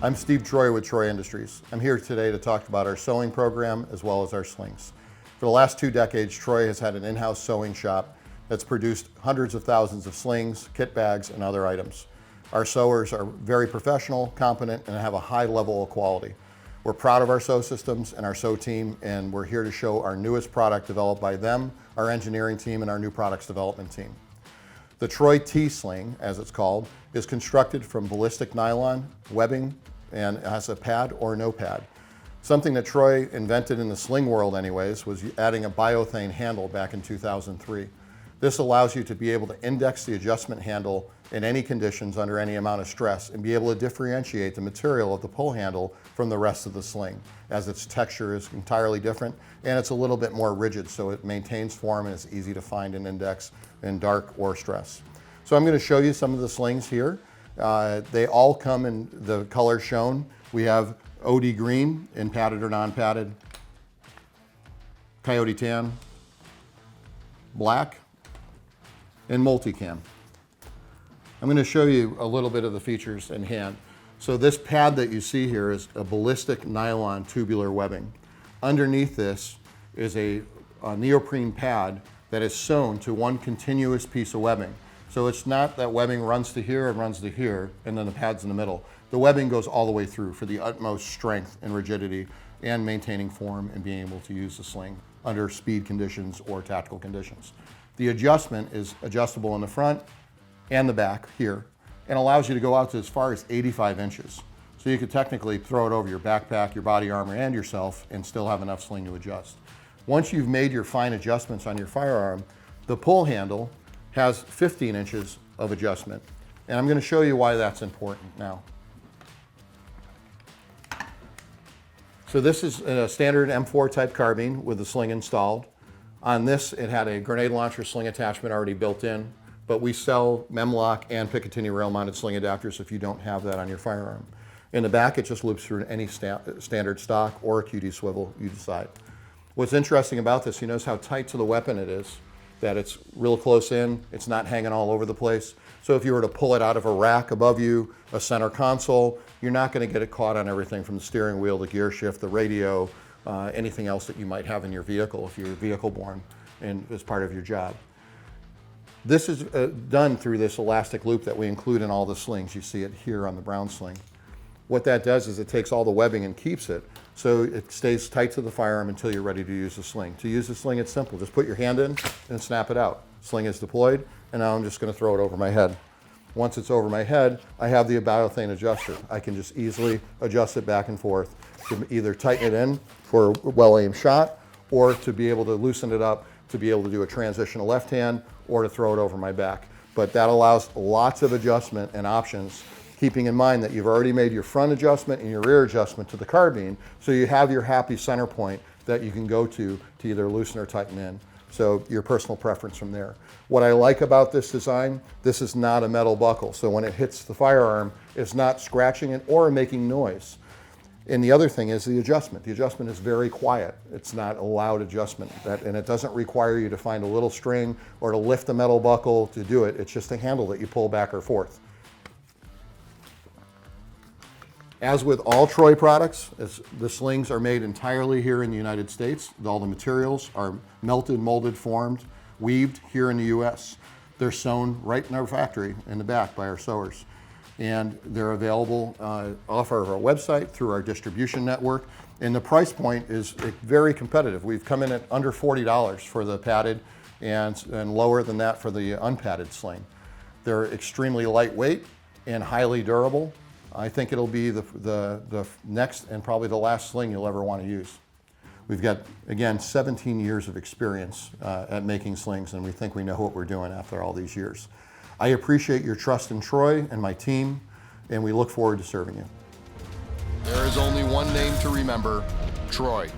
I'm Steve Troy with Troy Industries. I'm here today to talk about our sewing program as well as our slings. For the last 2 decades, Troy has had an in-house sewing shop that's produced hundreds of thousands of slings, kit bags, and other items. Our sewers are very professional, competent, and have a high level of quality. We're proud of our sew systems and our sew team, and we're here to show our newest product developed by them, our engineering team, and our new products development team. The TROY T-Sling, as it's called, is constructed from ballistic nylon webbing and has a pad or no pad. Something that Troy invented in the sling world anyways was adding a biothane handle back in 2003. This allows you to be able to index the adjustment handle in any conditions under any amount of stress and be able to differentiate the material of the pull handle from the rest of the sling, as its texture is entirely different and it's a little bit more rigid, so it maintains form and it's easy to find and index in dark or stress. So I'm going to show you some of the slings here. They all come in the colors shown. We have OD green in padded or non-padded, coyote tan, black, and multicam. I'm going to show you a little bit of the features in hand. So this pad that you see here is a ballistic nylon tubular webbing. Underneath this is a neoprene pad that is sewn to one continuous piece of webbing. So it's not that webbing runs to here and runs to here and then the pad's in the middle. The webbing goes all the way through for the utmost strength and rigidity and maintaining form and being able to use the sling under speed conditions or tactical conditions. The adjustment is adjustable in the front and the back here and allows you to go out to as far as 85 inches. So you could technically throw it over your backpack, your body armor, and yourself and still have enough sling to adjust. Once you've made your fine adjustments on your firearm, the pull handle has 15 inches of adjustment. And I'm going to show you why that's important now. So this is a standard M4 type carbine with the sling installed. On this, it had a grenade launcher sling attachment already built in, but we sell Memlock and Picatinny rail mounted sling adapters if you don't have that on your firearm. In the back, it just loops through any standard stock or a QD swivel, you decide. What's interesting about this, you notice how tight to the weapon it is, that it's real close in, it's not hanging all over the place. So if you were to pull it out of a rack above you, a center console, you're not going to get it caught on everything from the steering wheel, the gear shift, the radio, anything else that you might have in your vehicle if you're vehicle borne and as part of your job. This is done through this elastic loop that we include in all the slings. You see it here on the brown sling. What that does is it takes all the webbing and keeps it so it stays tight to the firearm until you're ready to use the sling. To use the sling, it's simple. Just put your hand in and snap it out. Sling is deployed, and now I'm just going to throw it over my head. Once it's over my head, I have the biothane adjuster. I can just easily adjust it back and forth to either tighten it in for a well-aimed shot or to be able to loosen it up to be able to do a transitional left hand or to throw it over my back. But that allows lots of adjustment and options, keeping in mind that you've already made your front adjustment and your rear adjustment to the carbine, so you have your happy center point that you can go to either loosen or tighten in. So your personal preference from there. What I like about this design, this is not a metal buckle, so when it hits the firearm, it's not scratching it or making noise. And the other thing is the adjustment. The adjustment is very quiet. It's not a loud adjustment, and it doesn't require you to find a little string or to lift the metal buckle to do it. It's just a handle that you pull back or forth. As with all Troy products, the slings are made entirely here in the United States. All the materials are melted, molded, formed, weaved here in the US. They're sewn right in our factory in the back by our sewers. And they're available off of our website through our distribution network. And the price point is very competitive. We've come in at under $40 for the padded and lower than that for the unpadded sling. They're extremely lightweight and highly durable. I think it'll be the next and probably the last sling you'll ever want to use. We've got, again, 17 years of experience at making slings, and we think we know what we're doing after all these years. I appreciate your trust in Troy and my team, and we look forward to serving you. There is only one name to remember, Troy.